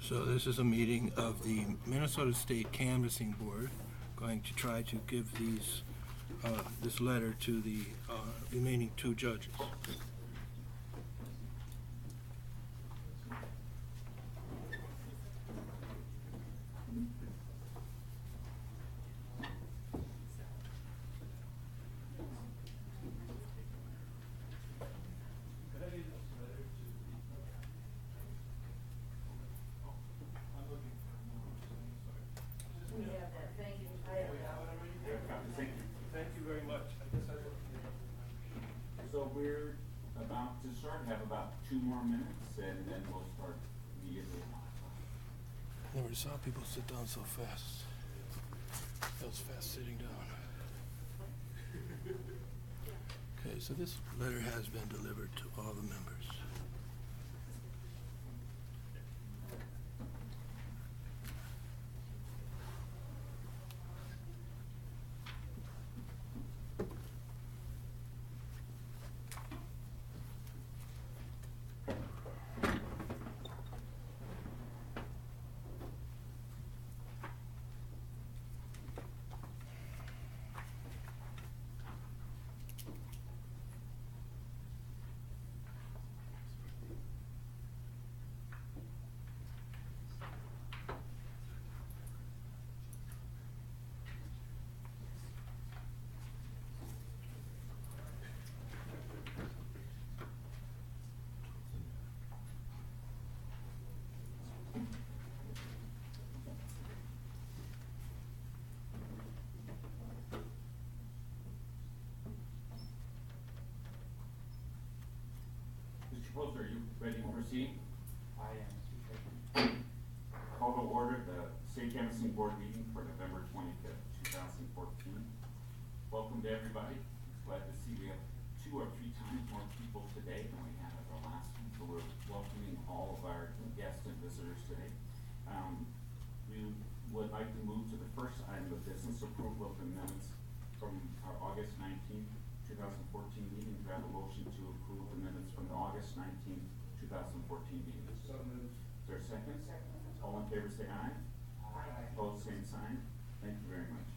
So this is a meeting of the Minnesota State Canvassing Board, going to try to give this letter to the remaining two judges. Thank you very much. So we're about to start, have about 2 more minutes, and then we'll start immediately. Never saw people sit down so fast. That was fast sitting down. Okay, so this letter has been delivered to all the members. Mr. Post, are you ready to proceed? I am, Mr. Chairman. Call to order the State Canvassing Board meeting for November 25th, 2014. Welcome to everybody. Glad to see we have 2 or 3 times more people today than we had at our last one. So we're welcoming all of our guests and visitors today. We would like to move to the first item of business, approval of the minutes from our August 19th, 2014 meeting. Do I have a motion to approve the minutes from the August 19th, 2014 meeting? So moved. Is there a second? Second. All in favor say aye. Aye. Opposed, same sign. Thank you very much.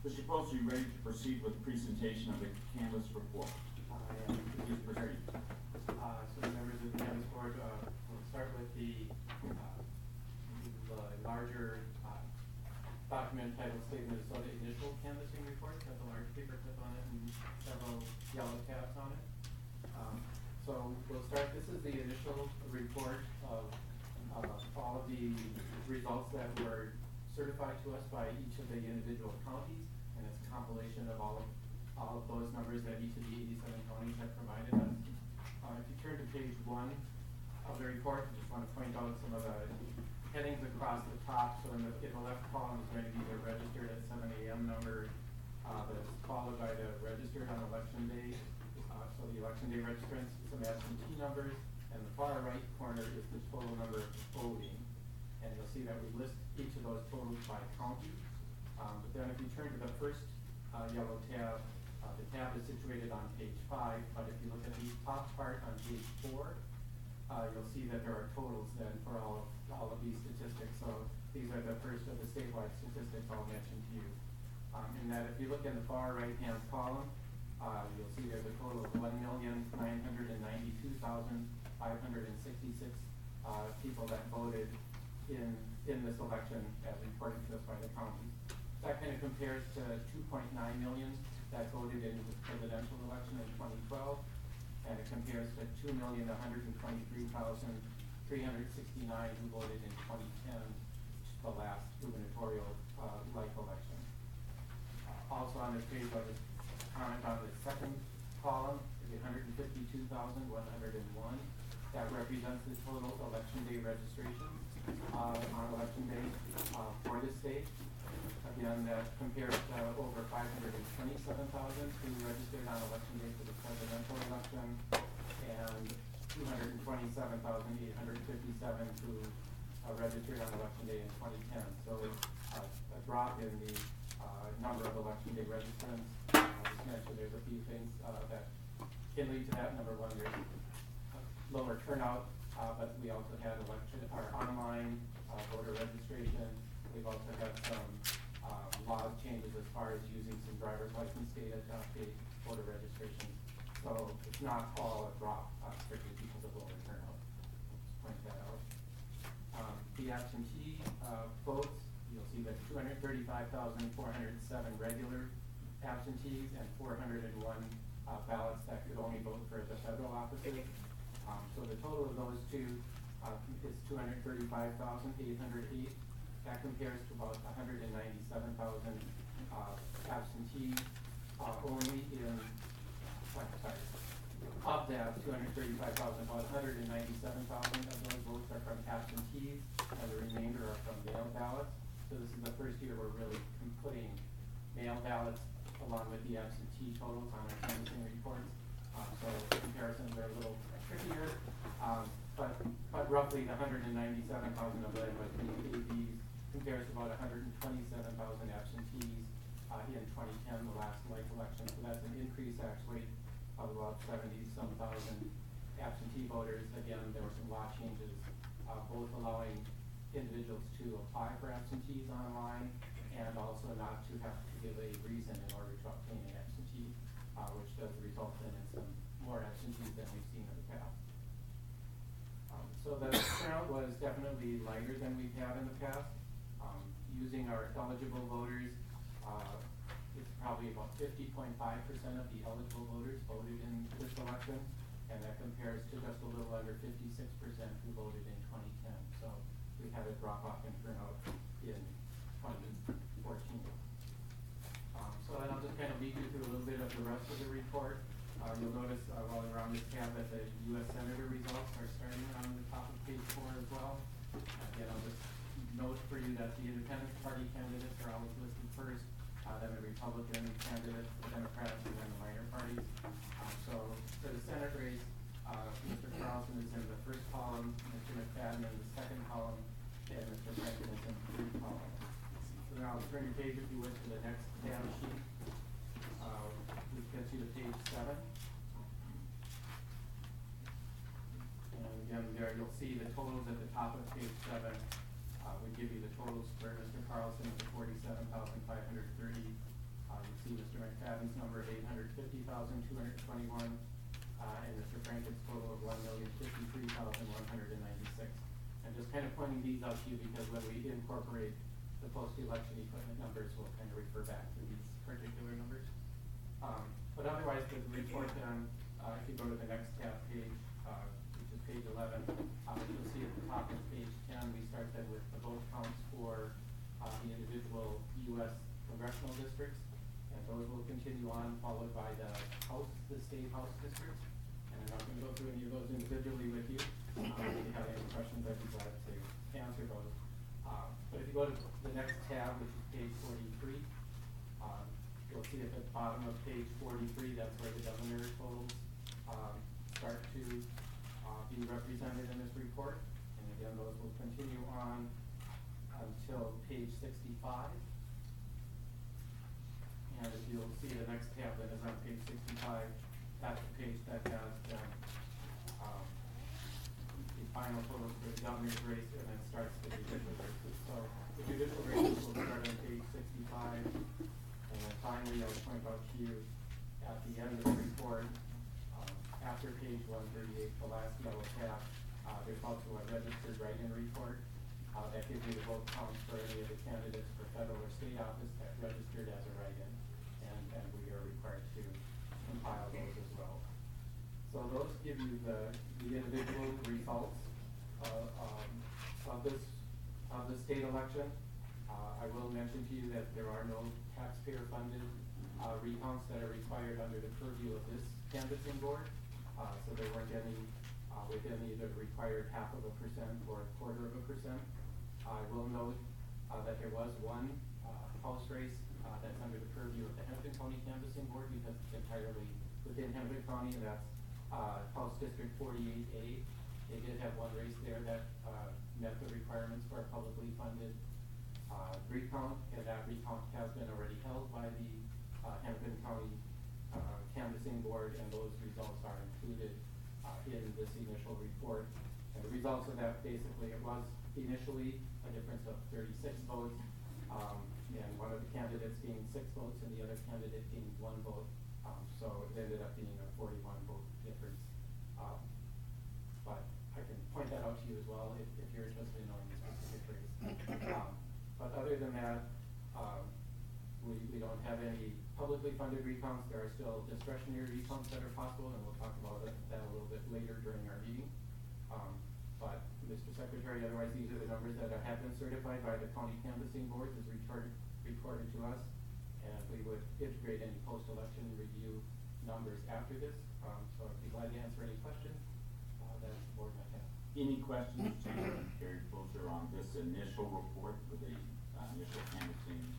Mr. Post, are you ready to proceed with the presentation of the canvas report? I am. Please proceed. So the members of the canvas board, we'll start with the larger document titled State of Minnesota Initial Canvassing Report. Has a large paperclip on it and several yellow tabs on it. So we'll start. This is the initial report of all of the results that were certified to us by each of the individual counties, and it's a compilation of all of those numbers that each of the 87 counties have provided us. If you turn to page 1 of the report, I just want to point out some of the headings across the top. So in the left column is going to be the registered at 7 a.m. number that's followed by the registered on election day. So the election day registrants, some absentee numbers, and the far right corner is the total number of voting. And you'll see that we list each of those totals by county. But then if you turn to the first yellow tab, the tab is situated on page 5, but if you look at the top part on page 4, you'll see that there are totals then for all of these statistics. So these are the first of the statewide statistics I'll mention to you. In that if you look in the far right-hand column, you'll see there's a total of 1,992,566 people that voted in this election as reported to us by the county. That kind of compares to 2.9 million that voted in the presidential election in 2012, and it compares to 2,123,369 who voted in 2010, the last gubernatorial like election. Also on this page, I'll just comment on the second column, the 152,101. That represents the total election day registration on election day for the state. Again, that compares to over 527,000 who registered on election day for the presidential election, and 227,857 who registered on election day in 2010. So a drop in the number of election day registrants. Just mentioned there's a few things that can lead to that. Number one, there's lower turnout but we also had our online voter registration. We've also had some law changes as far as using some driver's license data to update voter registration. So it's not all a drop strictly because of voter turnout. Just point that out. The absentee votes, you'll see that 235,407 regular absentees and 401 ballots that could only vote for the federal offices. So the total of those two is 235,808. That compares to about 197,000 absentees only in, sorry, of that 235,000, about 197,000 of those votes are from absentees, and the remainder are from mail ballots. So this is the first year we're really putting mail ballots along with the absentee totals on our canvassing reports. So comparisons are a little trickier, but roughly the 197,000 of them was ABs compares to about 127,000 absentees in 2010, the last like election. So that's an increase actually of about 70-some thousand absentee voters. Again, there were some law changes, both allowing individuals to apply for absentees online and also not to have to give a reason in order to obtain an absentee, which does result in some more absentees than we've seen in the past. So the turnout was definitely lighter than we've had in the past. Using our eligible voters, it's probably about 50.5% of the eligible voters voted in this election, and that compares to just a little under 56% who voted in 2010. So we had a drop off in turnout in 2014. So then I'll just kind of lead you through a little bit of the rest of the report. You'll notice while we're on this tab that the U.S. Senator results are starting on the top of page 4 as well. Again, I'll just note for you that the Independent Party candidates are always listed first, then the Republican candidates, the Democrats, and then the minor parties. So for the Senate race, Mr. Carlson is in the first column, Mr. McFadden in the second column, and Mr. Franklin is in the third column. So now I'll turn your page, if you would, to the next tab sheet, which gets you to page 7. And again, there you'll see the totals at the top of page 7. We give you the totals for Mr. Carlson of the 47,530. You see Mr. McFadden's number of 850,221, and Mr. Franken's total of 1,053,196. And just kind of pointing these out to you because when we incorporate the post-election equipment numbers, we'll kind of refer back to these particular numbers. But otherwise, the report then, if you go to the next tab page, which is page 11, you'll see at the top of page 10, we start then with the vote counts for the individual U.S. congressional districts, and those will continue on, followed by the state house districts. And I'm not going to go through any of those individually with you. If you have any questions, I'd be glad to answer those. But if you go to the next tab, which is page 43, you'll see at the bottom of page 43, that's where the governor's totals start to be represented in this report. And again, those will continue on until page 65. And if you'll see the next tab that is on page 65, that's the page that has the final totals for the governor's race, and then starts the judicial races. So the judicial races will start on page 65. And then finally, I'll point out to you at the end of the report, after page 138, the last yellow tab, there's also a registered write-in report that gives you the vote counts for any of the candidates for federal or state office that registered as a write-in, and we are required to compile those as well. So those give you the individual results of the state election. I will mention to you that there are no taxpayer-funded recounts that are required under the purview of this canvassing board. So there weren't any within either the required 0.5% or 0.25%. I will note that there was one house race that's under the purview of the Hennepin County Canvassing Board because it's entirely within Hennepin County, and that's House District 48A. They did have one race there that met the requirements for a publicly funded recount, and that recount has been already held by the Hennepin County Canvassing Board, and those results are included in this initial report. And the results of that, basically, it was initially a difference of 36 votes, and one of the candidates gained 6 votes and the other candidate gained 1 vote. So it ended up being a 41 vote difference. But I can point that out to you as well if you're interested in knowing the specific race. But other than that, we don't have any publicly funded recounts. There are still discretionary recounts that are possible, and we'll talk about that a little bit later during our meeting. But Mr. Secretary, otherwise these are the numbers that have been certified by the county canvassing boards as reported to us, and we would integrate any post-election review numbers after this. So I'd be glad to answer any questions that the board might have. Any questions to Gary Closer on this initial report for the initial canvassing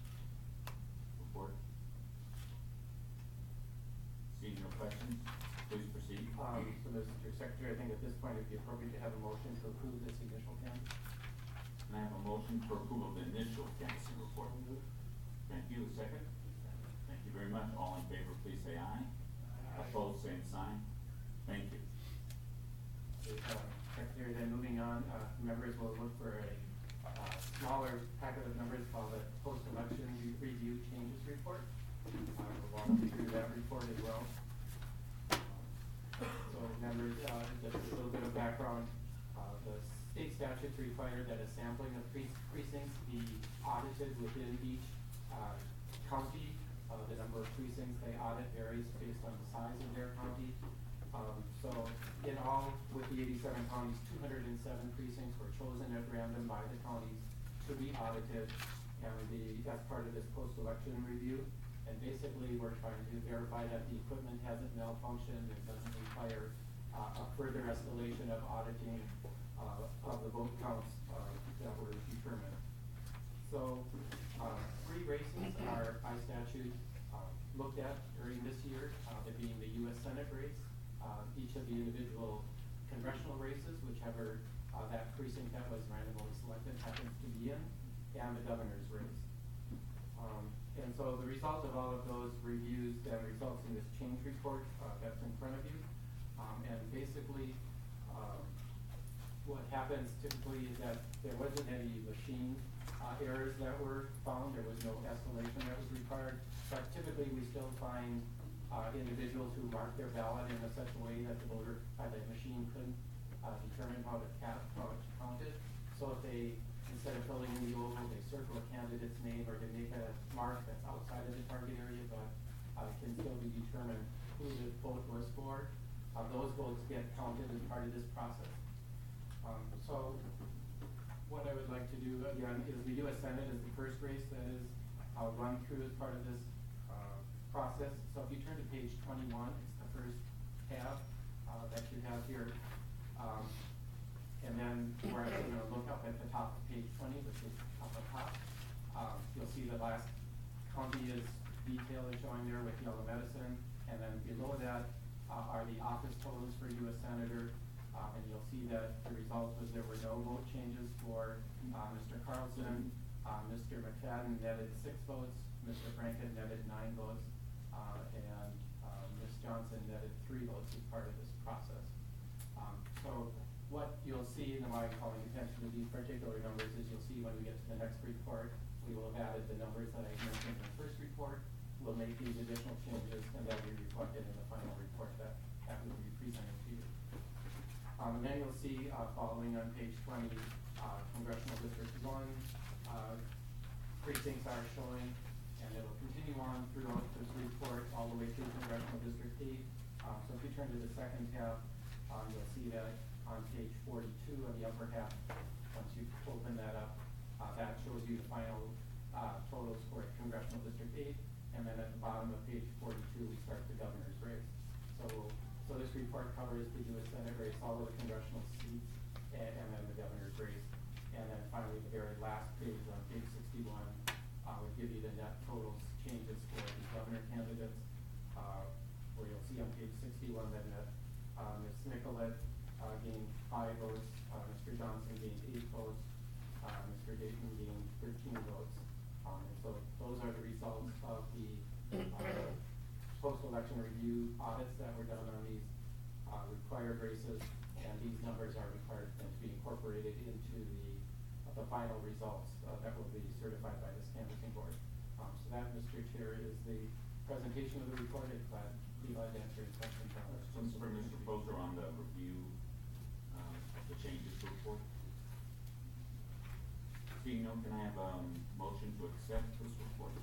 report? Seeing no questions, please proceed. So Mr. Secretary, I think at this point it'd be appropriate to have a motion to approve this initial canvass. Can I have a motion for approval of the initial canvassing report? Thank you. A second? Thank you very much. All in favor, please say aye. Opposed, same sign. Thank you. Secretary, then moving on, members will look for a smaller packet of numbers called the post-election review changes report. We'll walk you through that report as well. So members, just a little bit of background. The state statutes require that a sampling of precincts be audited within each county. The number of precincts they audit varies based on the size of their county. So in all, with the 87 counties, 207 precincts were chosen at random by the counties to be audited, and that's part of this post-election review. And basically, we're trying to verify that the equipment hasn't malfunctioned and doesn't require a further escalation of auditing of the vote counts that were determined. So 3 races are by statute looked at during this year, it being the U.S. Senate race, each of the individual congressional races, whichever that precinct that was randomly selected happens to be in, and the governor's race. And so the result of all of those reviews then results in this change report that's in front of you. And basically, what happens typically is that there wasn't any machine errors that were found. There was no escalation that was required. But typically, we still find individuals who mark their ballot in such a way that the machine couldn't determine how to count it. So if they, instead of filling in the oval, they circle a candidate's name or they make a mark that's outside of the target area, but can still be determined who the vote was for. Those votes get counted as part of this process. So what I would like to do again is the U.S. Senate is the first race that is run through as part of this process. So if you turn to page 21, it's the first tab that you have here. And then we're actually going to look up at the top of page 20, which is up at top. You'll see the last county is detailed is showing there with yellow medicine. And then below that are the office totals for U.S. Senator. And you'll see that the result was there were no vote changes for Mr. Carlson. Mr. McFadden netted 6 votes. Mr. Franken netted 9 votes. And Ms. Johnson netted 3 votes as part of this process. So what you'll see, and why I'm calling attention to these particular numbers, is you'll see when we get to the next report, we will have added the numbers that I mentioned in the first report. We'll make these additional changes, and they'll be reflected in the final report that will be presented to you. And then you'll see, following on page 20, Congressional District 1 precincts are showing, and it'll continue on throughout this report all the way through Congressional District 8. So if you turn to the second tab, you'll see that on page 42 of the upper half, once you open that up, that shows you the final totals for Congressional District 8. And then at the bottom of page 42, we start the governor's race. So this report covers the U.S. Senate race, all of the congressional seats, and then the governor's race. And then finally, the very last page on page 61 would give you the net totals changes for the governor candidates, where you'll see on page 61 that Ms. Nicolette gained 5 votes, Mr. Johnson gained 8 votes, Mr. Dayton gained 13 votes. And so those are the results of the post-election review audits that were done on these required races. And and these numbers are required to be incorporated into the final results that will be certified by this canvassing board. So that, Mr. Chair, is the presentation of the report. I'd be glad to answer any questions on it. Questions for Mr. Poser on the review of the changes to report? Seeing none, can I have a motion to accept this report?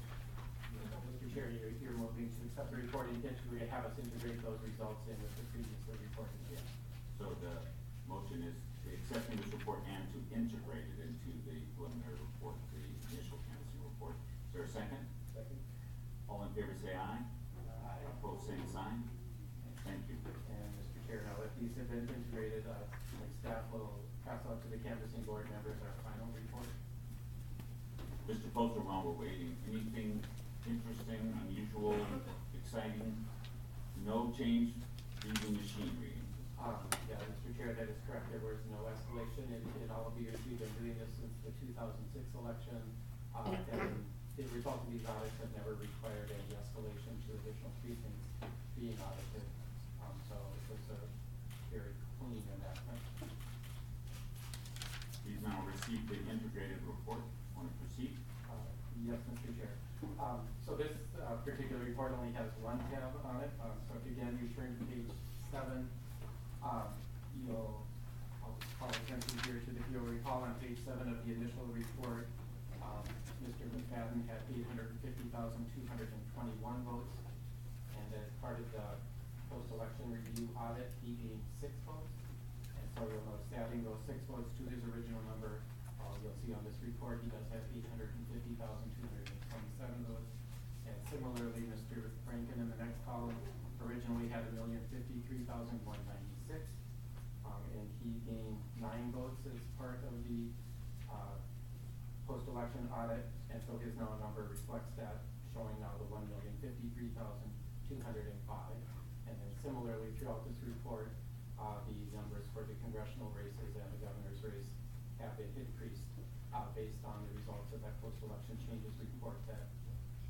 Mr. Chair, you're moving to accept the report and have us integrate those results in with the previously reported. Yeah. So the motion is accepting this report and to integrate it into the preliminary report, the initial canvassing report. Is there a second? Second. All in favor say aye. Aye. Opposed, same sign. Thank you. And Mr. Chair, now that these have been integrated, staff will pass out to the canvassing board members our final report. Mr. Poser, while we're waiting, anything interesting, unusual, exciting? No change reading machine reading. Yeah, Mr. Chair, that is correct. There was no escalation in all of the years we've been doing this since the 2006 election. And the result of these audits have never required any escalation to additional precincts being audited. So it was very clean in that sense. Please now receive the integrated report. Want to proceed? Yes, Mr. Chair. So this particular report only has one tab on it. So if again you turn to page 7, I'll just call attention here to if you'll recall on page 7 of the initial report, Mr. McFadden had 850,221 votes, and as part of the post-election review audit, he gained 6 votes. And so you'll notice adding those 6 votes to his original number, you'll see on this report he does have 850,227 votes. And similarly, Mr. Franken in the next column originally had 1,053,196, and he gained 9 votes as part of the post-election audit, and so his now number reflects that, showing now the 1,053,205. And then similarly throughout this report, the numbers for the congressional races and the governor's race have been increased based on the results of that post-election changes report that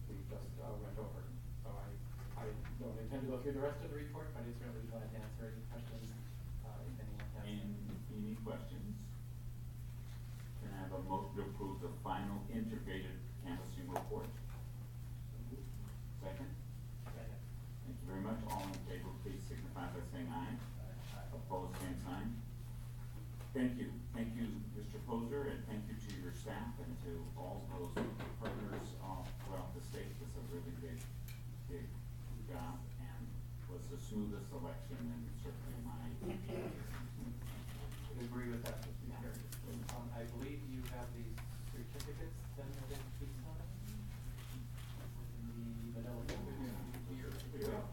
we just went over. So I don't intend to go through the rest of the report, but it's really glad to answer any questions if anyone has. Any questions? Can I have a motion to approve the final integrated canvassing report? Second? Second. Thank you very much. All in favor, please signify by saying aye. Opposed, same sign. Thank you. Thank you, Mr. Poser, and thank you to your staff and to all those partners throughout the state. This is a really big job and was the smoothest election and certainly my I agree with that, Mr. Chair. I believe you have these certificates then that have been signed in the manila folder.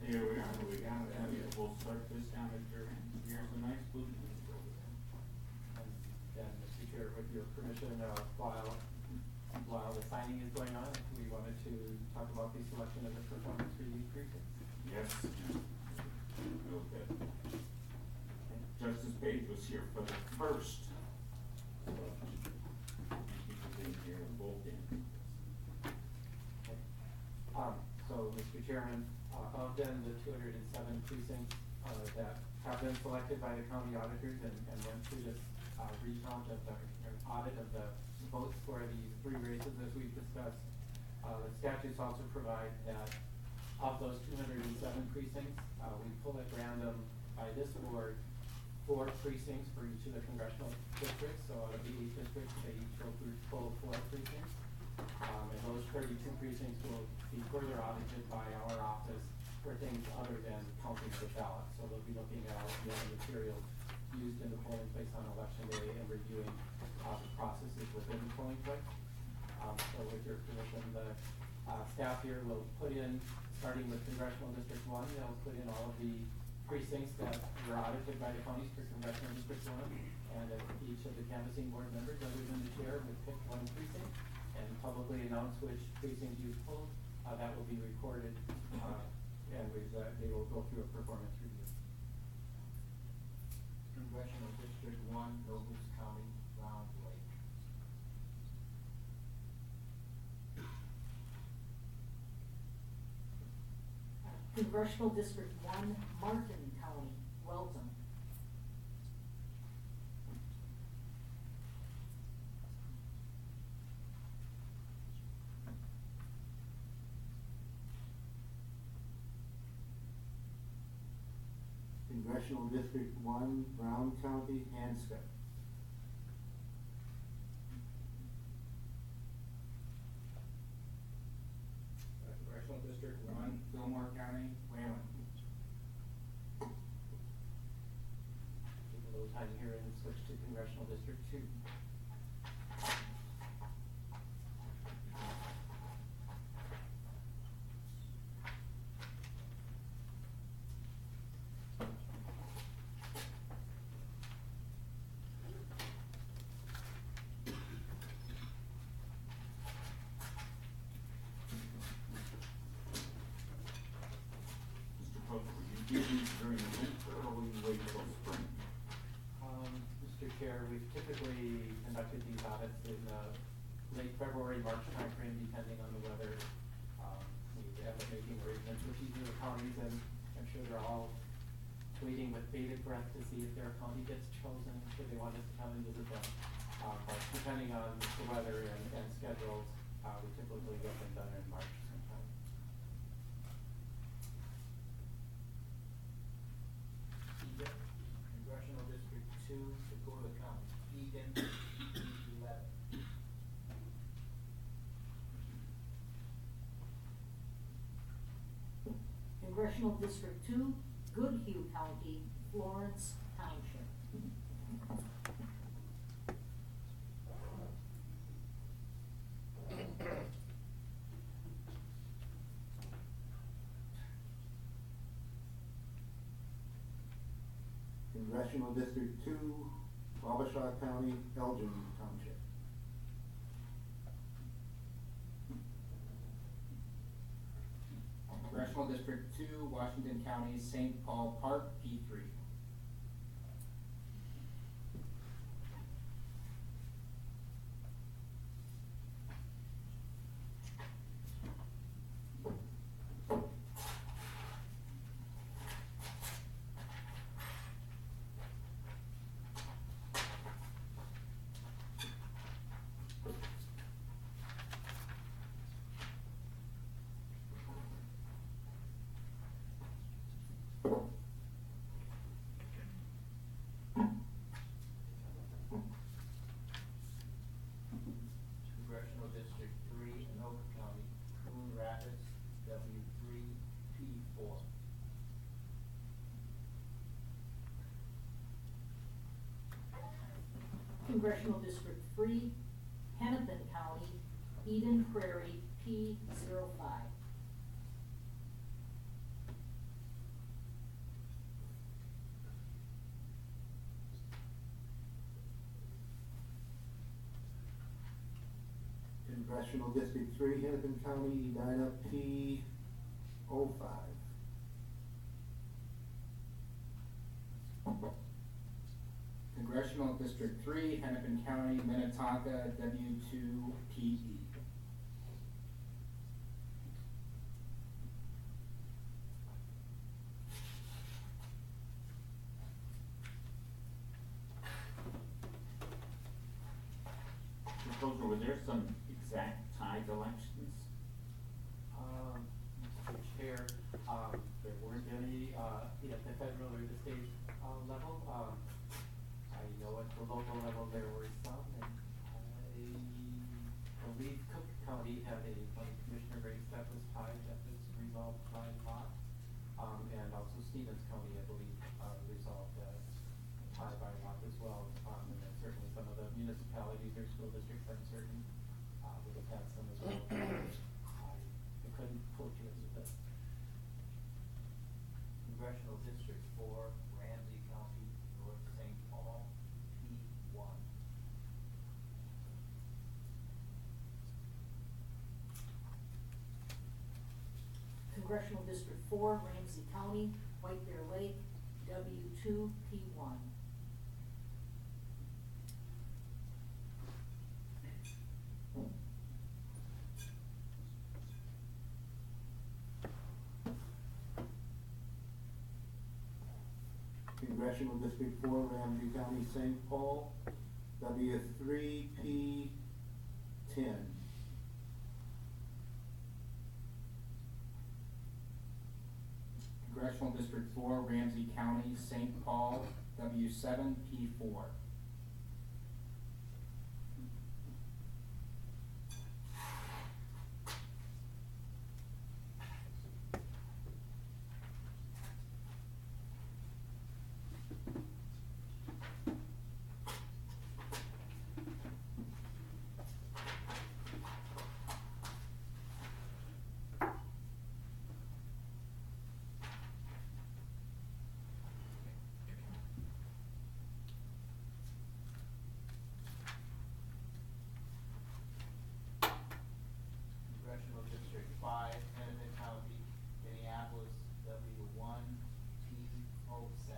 Here we are. We got it. We'll start this down at your end. Here's a nice blue. And then, Mr. Chair, with your permission, while the signing is going on, we wanted to talk about the selection of the performance review precincts. Yes. Real good. Justice Page was here for the first. Thank you for being here on both ends. Okay. So, Mr. Chairman, of then the 207 precincts that have been selected by the county auditors and went through this recount of the audit of the votes for these 3 races as we've discussed, the statutes also provide that of those 207 precincts, we pull at random by this board 4 precincts for each of the congressional districts. So out of the 8 districts, they each go through full 4 precincts. And those 32 precincts will be further audited by our office for things other than counting the ballots. So they'll be looking at all the other materials used in the polling place on election day and reviewing the processes within the polling place. So with your permission, the staff here will put in, starting with Congressional District 1, they'll put in all of the precincts that were audited by the counties for Congressional District 1, and each of the canvassing board members, other than the chair, would pick 1 precinct and publicly announce which precinct you pulled. That will be recorded, and they will go through a performance review. Congressional District 1, Nobles County, Round Lake. Congressional District 1, Martin County, Welton. Congressional District 1, Brown County, Anscombe. Congressional District 1, Fillmore County, Wayland. Take a little time here and switch to Congressional District 2. Mr. Cook, will you do these during the winter or will you wait till spring? Mr. Chair, we've typically conducted these audits in late February, March timeframe, depending on the weather. We end up making arrangements with each of the counties, and I'm sure they're all waiting with bated breath to see if their county gets chosen, should they want us to come and visit them. But depending on the weather and schedules, we typically get them done in March sometime. Congressional District 2, Dakota County, Egan, E11. Congressional District 2, Goodhue County, Florence Township. Congressional District 2, Wabasha County, Elgin Township. Congressional District 2, Washington County, St. Paul Park, P3. Congressional District 3, Anoka County, Coon Rapids, W3, P4. Congressional District 3, Hennepin County, Eden Prairie, P05. Congressional District 3, Hennepin County, Edina, P05. Congressional District 3, Hennepin County, Minnetonka, W2, PE. Mr. Cook, were there some exact tied elections? Mr. Chair, there weren't any, at the federal or the state, level. I know at the local level there were some, and I believe Cook County had a commissioner race that was tied, that was resolved by lot. And also Stevens County, I believe, resolved that tie by lot as well. And then certainly some of the municipalities or school districts, I'm certain, would have had some as well. I couldn't quote you as with this. Congressional District 4, Ramsey County, North St. Paul, P1. Congressional District 4, Ramsey County, White Bear Lake, W2, P1. Congressional District 4, Ramsey County, St. Paul, W3, P10. Congressional District 4, Ramsey County, St. Paul, W7P4. Congressional District 5, Hennepin County, Minneapolis, W1P07.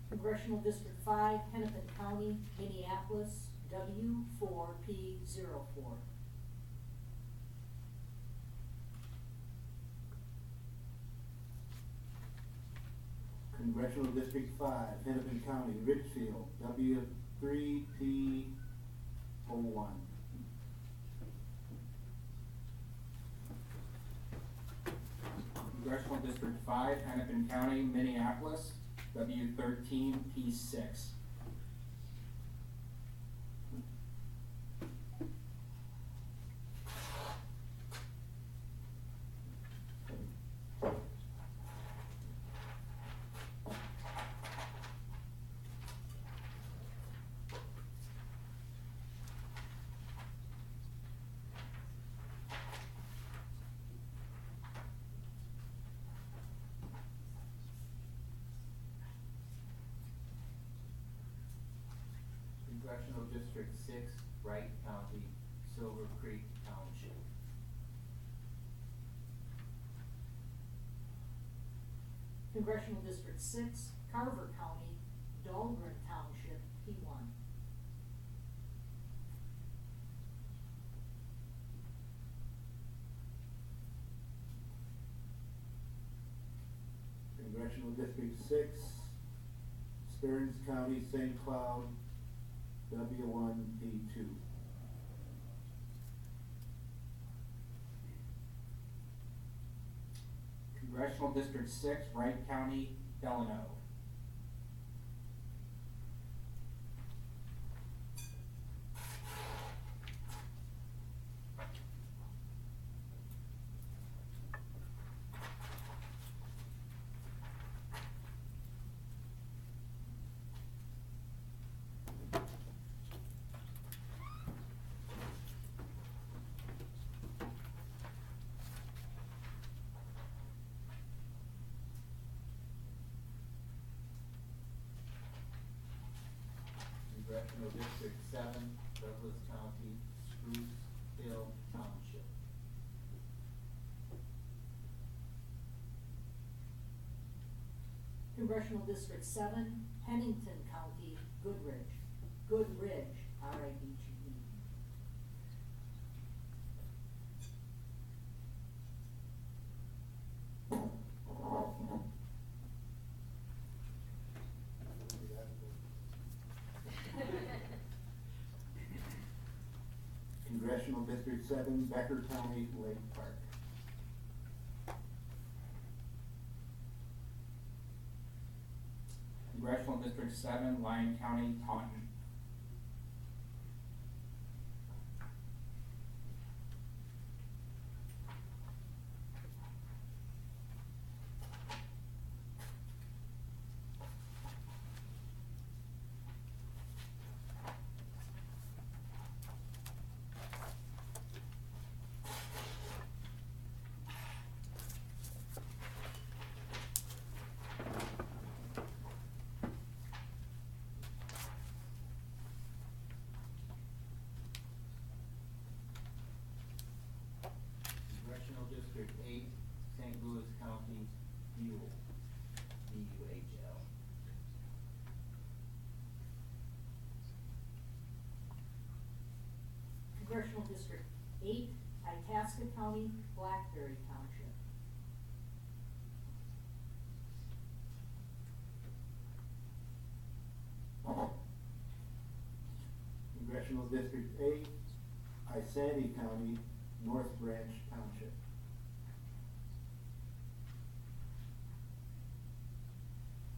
Congressional District 5, Hennepin County, Minneapolis, W4P04. Congressional District 5, Hennepin County, Richfield, W3P01. Congressional District 5, Hennepin County, Minneapolis, W13P6. Congressional District 6, Wright County, Silver Creek Township. Congressional District 6, Carver County, Dahlgren Township, P1. Congressional District 6, Stearns County, St. Cloud, W1P2. Congressional District 6, Wright County, Delano. Congressional District 7, Douglas County, Spruce Hill Township. Congressional District 7, Pennington County, Goodrich. Goodridge, R-I-D-G-E. Congressional District 7, Becker County, Lake Park. Congressional District 7, Lyon County, Taunton. Congressional District 8, St. Louis County, Buell, B-U-H-L. Congressional District 8, Itasca County, Blackberry Township. Congressional District 8, Isanti County, North Branch Township.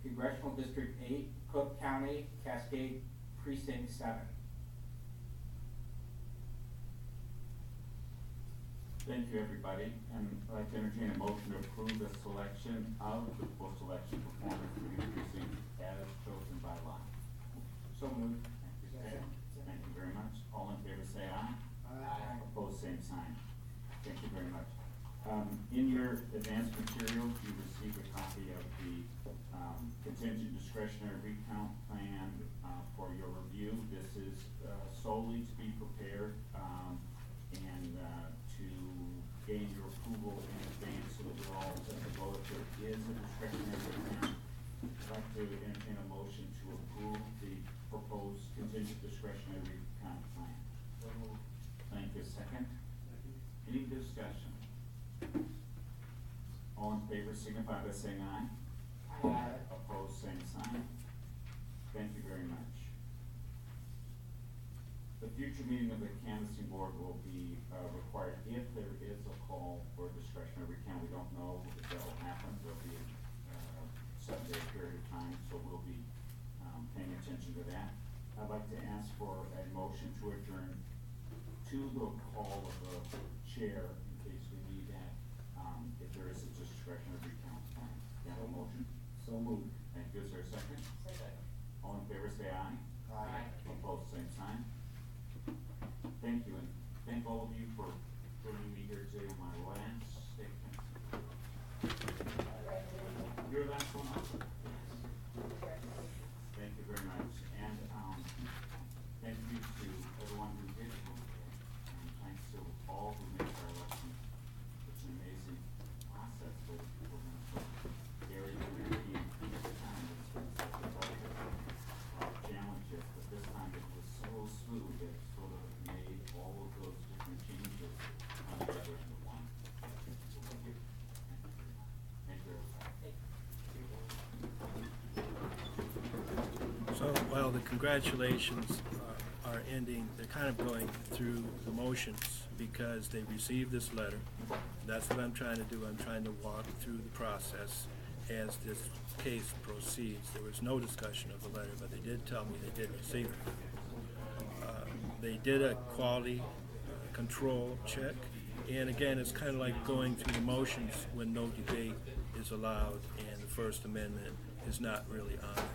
Congressional District 8, Cook County, Cascade Precinct 7. Thank you, everybody, and I'd like to entertain a motion to approve the selection of the post-election performance review precinct as chosen by law. So moved. Thank you very much. All in favor say aye. Aye. Opposed, same sign. Thank you very much. In your advanced materials, you received a copy of the contingent discretionary recount plan for your review. This is solely to be prepared and to gain your approval in advance so that we're all set to vote. If there is a discretionary recount, I'd like to entertain a motion to approve the proposed contingent discretionary recount plan. Thank you. Second? Any discussion? All in favor signify by saying aye. Aye. Opposed, same sign. Thank you very much. The future meeting of the canvassing board will be required if there is a call for discretionary recount. We don't know if that will happen. There'll be a 7-day period of time, so we'll be paying attention to that. I'd like to ask for a motion to adjourn to the call of the chair in case we need that, if there is a discretionary recount plan. You have a motion? So moved. Thank you. Is there a second? Second. All in favor say aye. Aye. Opposed, same sign. Thank you, and thank all of you for joining me here today. My last statement. Your last one also. Thank you very much, and thank you to everyone who did vote today, and thanks to all who made our election. It's an amazing process for Minnesota. Gary, you're being each time it's been such a challenge, but this time it was so smooth that it sort of made all of those different changes come together into one. So thank you. Thank you. So while the congratulations are ending, they're kind of going through the motions because they received this letter. That's what I'm trying to do. I'm trying to walk through the process as this case proceeds. There was no discussion of the letter, but they did tell me they did receive it. They did a quality control check, and again, it's kind of like going through the motions when no debate is allowed and the First Amendment is not really honored.